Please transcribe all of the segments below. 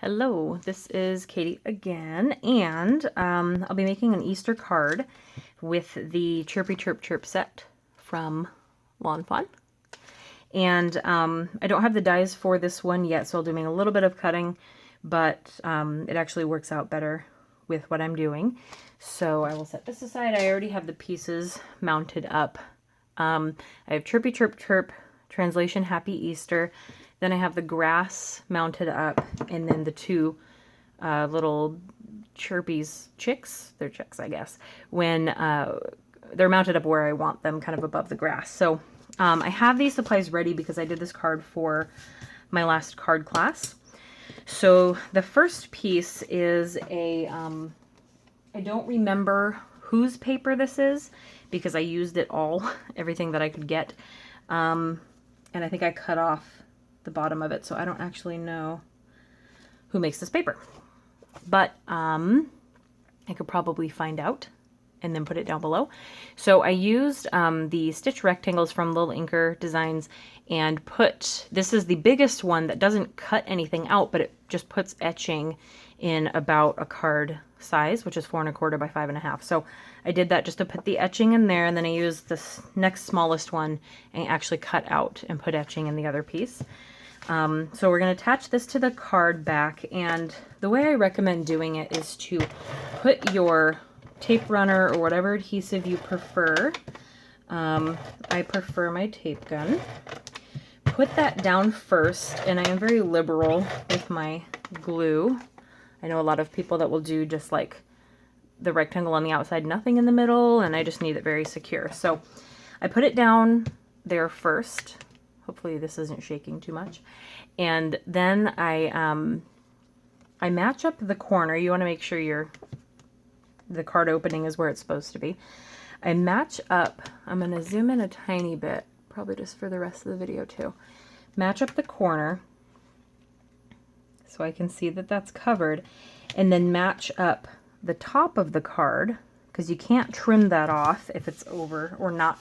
Hello, this is Katie again, and I'll be making an Easter card with the Chirpy Chirp Chirp set from Fawn. And I don't have the dies for this one yet, so I'll be doing a little bit of cutting, but it actually works out better with what I'm doing. So I will set this aside. I already have the pieces mounted up. I have Chirpy Chirp Chirp, translation Happy Easter. Then I have the grass mounted up, and then the two little Chirpy's chicks. They're chicks, I guess, when they're mounted up where I want them, kind of above the grass. So I have these supplies ready because I did this card for my last card class. So the first piece is a, I don't remember whose paper this is because I used it all, everything that I could get. And I think I cut off the bottom of it, so I don't actually know who makes this paper. But I could probably find out and then put it down below. So I used the stitch rectangles from Little Inker Designs and this is the biggest one that doesn't cut anything out, but it just puts etching in about a card size, which is 4 1/4 by 5 1/2. So I did that just to put the etching in there, and then I used this next smallest one and actually cut out and put etching in the other piece. So we're going to attach this to the card back, and the way I recommend doing it is to put your tape runner or whatever adhesive you prefer. I prefer my tape gun. Put that down first, and I am very liberal with my glue. I know a lot of people that will do just like the rectangle on the outside, nothing in the middle, and I just need it very secure. So I put it down there first. Hopefully this isn't shaking too much. And then I match up the corner. You want to make sure the card opening is where it's supposed to be. I match up, I'm going to zoom in a tiny bit, probably just for the rest of the video too. Match up the corner so I can see that that's covered, and then match up the top of the card, because you can't trim that off if it's over or not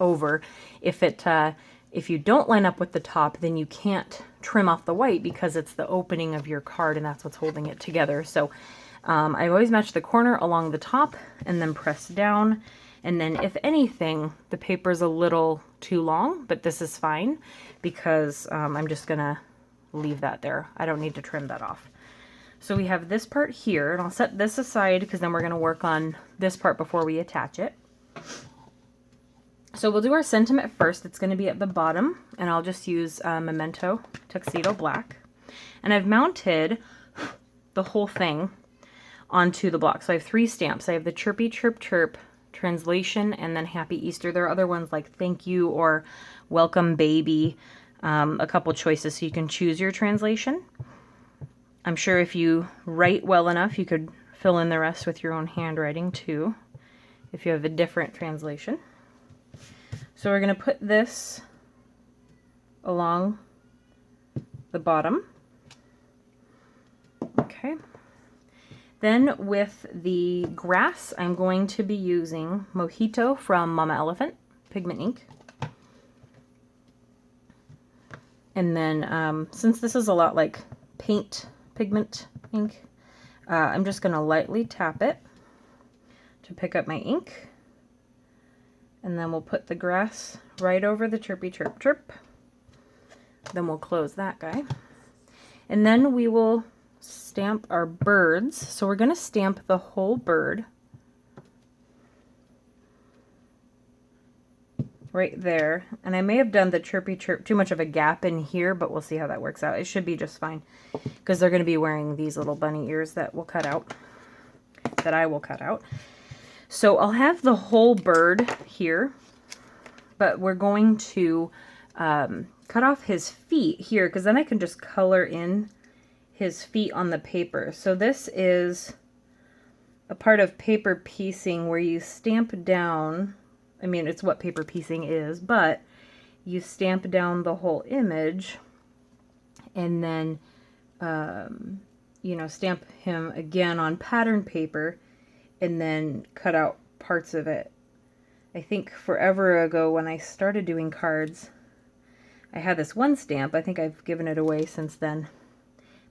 over. If you don't line up with the top, then you can't trim off the white because it's the opening of your card and that's what's holding it together. So I always match the corner along the top and then press down. And then if anything, the paper's a little too long, but this is fine because I'm just gonna leave that there. I don't need to trim that off. So we have this part here, and I'll set this aside because then we're gonna work on this part before we attach it. So we'll do our sentiment first. It's going to be at the bottom, and I'll just use Memento Tuxedo Black. And I've mounted the whole thing onto the block. So I have 3 stamps. I have the Chirpy Chirp Chirp translation and then Happy Easter. There are other ones like Thank You or Welcome Baby, a couple choices so you can choose your translation. I'm sure if you write well enough, you could fill in the rest with your own handwriting too, if you have a different translation. So we're going to put this along the bottom. Okay. Then with the grass, I'm going to be using Mojito from Mama Elephant Pigment Ink. And then since this is a lot like paint pigment ink, I'm just going to lightly tap it to pick up my ink. And then we'll put the grass right over the Chirpy Chirp Chirp. Then we'll close that guy. And then we will stamp our birds. So we're going to stamp the whole bird right there. And I may have done the Chirpy Chirp too much of a gap in here, but we'll see how that works out. It should be just fine because they're going to be wearing these little bunny ears that we'll cut out, that I will cut out. So I'll have the whole bird here, but we're going to cut off his feet here because then I can just color in his feet on the paper. So this is a part of paper piecing where you stamp down, I mean it's what paper piecing is, but you stamp down the whole image and then you know, stamp him again on pattern paper and then cut out parts of it. I think forever ago when I started doing cards, I had this one stamp. I think I've given it away since then.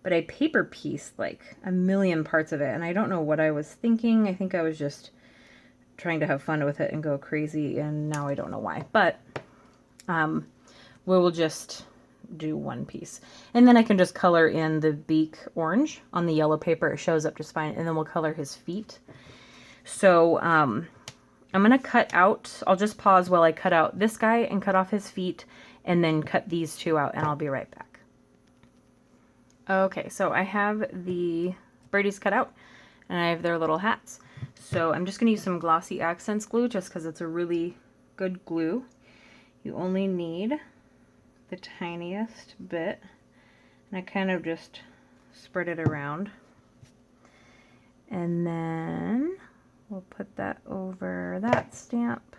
but I paper pieced like a million parts of it, and I don't know what I was thinking. I think I was just trying to have fun with it and go crazy, and now I don't know why. But we will just do one piece. And then I can just color in the beak orange on the yellow paper. It shows up just fine. And then we'll color his feet. So I'm going to cut out, I'll just pause while I cut out this guy and cut off his feet, and then cut these two out, and I'll be right back. Okay, so I have the birdies cut out, and I have their little hats. So I'm just going to use some glossy accents glue just because it's a really good glue. You only need the tiniest bit, and I kind of just spread it around. And then we'll put that over that stamp.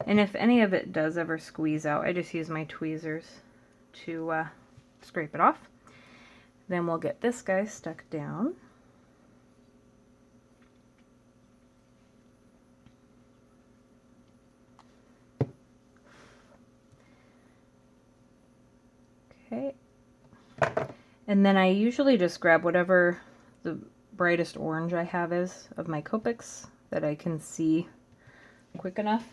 And if any of it does ever squeeze out, I just use my tweezers to scrape it off. Then we'll get this guy stuck down. Okay. And then I usually just grab whatever the brightest orange I have is of my Copics that I can see quick enough.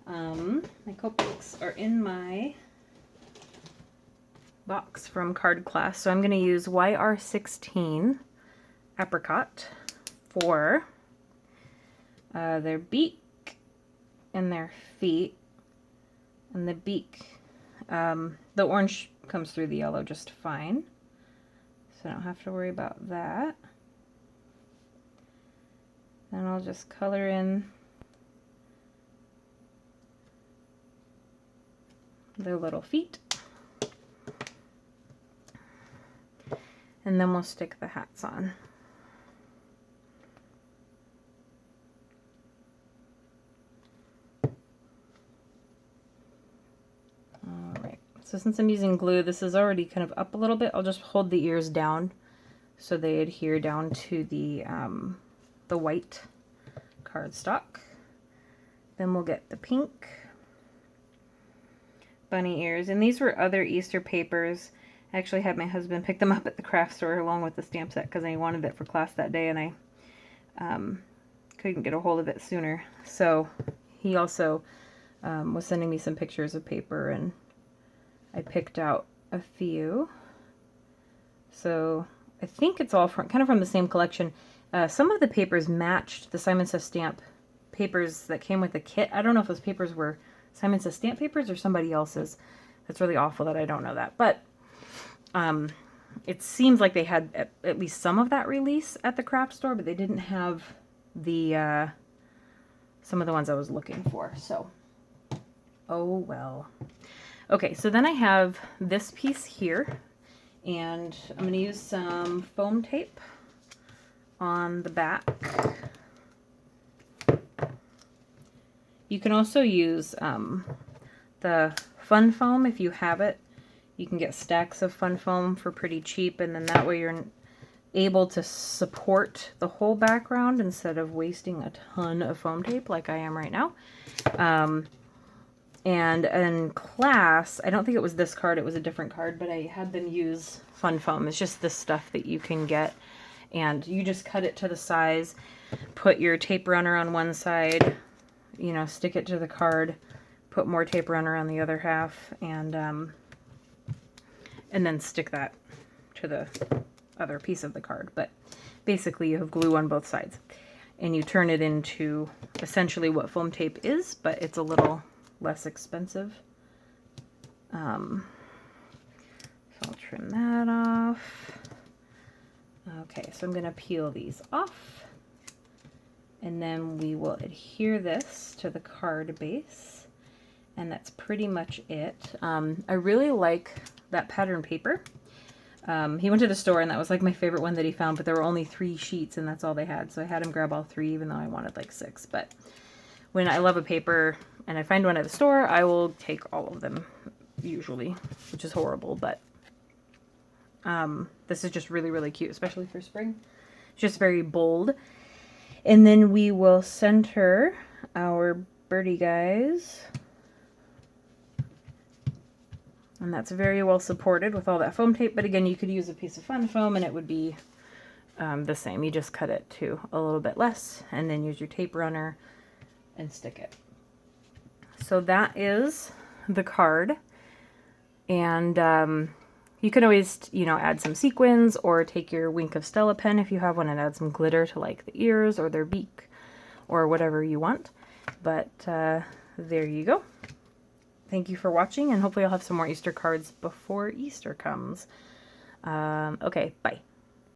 My Copics are in my box from card class, so I'm going to use YR16 apricot for their beak and their feet. And the beak, the orange comes through the yellow just fine, so I don't have to worry about that. Then I'll just color in their little feet. And then we'll stick the hats on. Alright, so since I'm using glue, this is already kind of up a little bit. I'll just hold the ears down so they adhere down to the white cardstock. Then we'll get the pink bunny ears, and these were other Easter papers. I actually had my husband pick them up at the craft store along with the stamp set because I wanted it for class that day, and I couldn't get a hold of it sooner. So he also was sending me some pictures of paper, and I picked out a few. So I think it's all kind of from the same collection. Some of the papers matched the Simon Says Stamp papers that came with the kit. I don't know if those papers were Simon Says Stamp papers or somebody else's. That's really awful that I don't know that. But it seems like they had at least some of that release at the craft store, but they didn't have the some of the ones I was looking for. So, oh well. Okay, so then I have this piece here, and I'm going to use some foam tape on the back. You can also use the fun foam if you have it. You can get stacks of fun foam for pretty cheap, and then that way you're able to support the whole background instead of wasting a ton of foam tape like I am right now. And in class, I don't think it was this card, it was a different card, but I had them use fun foam. It's just the stuff that you can get, and you just cut it to the size, put your tape runner on one side, you know, stick it to the card, put more tape runner on the other half, and then stick that to the other piece of the card. But basically you have glue on both sides, and you turn it into essentially what foam tape is, but it's a little less expensive. So I'll trim that off. Okay, so I'm going to peel these off, and then we will adhere this to the card base, and that's pretty much it. I really like that pattern paper. He went to the store, and that was like my favorite one that he found, but there were only 3 sheets, and that's all they had, so I had him grab all 3, even though I wanted like 6. But when I love a paper and I find one at the store, I will take all of them usually, which is horrible, but this is just really, really cute, especially for spring. It's just very bold. And then we will center our birdie guys And that's very well supported with all that foam tape, but again, you could use a piece of fun foam and it would be the same. You just cut it to a little bit less and then use your tape runner and stick it. So that is the card. And you can always, you know, add some sequins or take your Wink of Stella pen if you have one and add some glitter to like the ears or their beak or whatever you want. But there you go. Thank you for watching, and hopefully I'll have some more Easter cards before Easter comes. Okay, bye.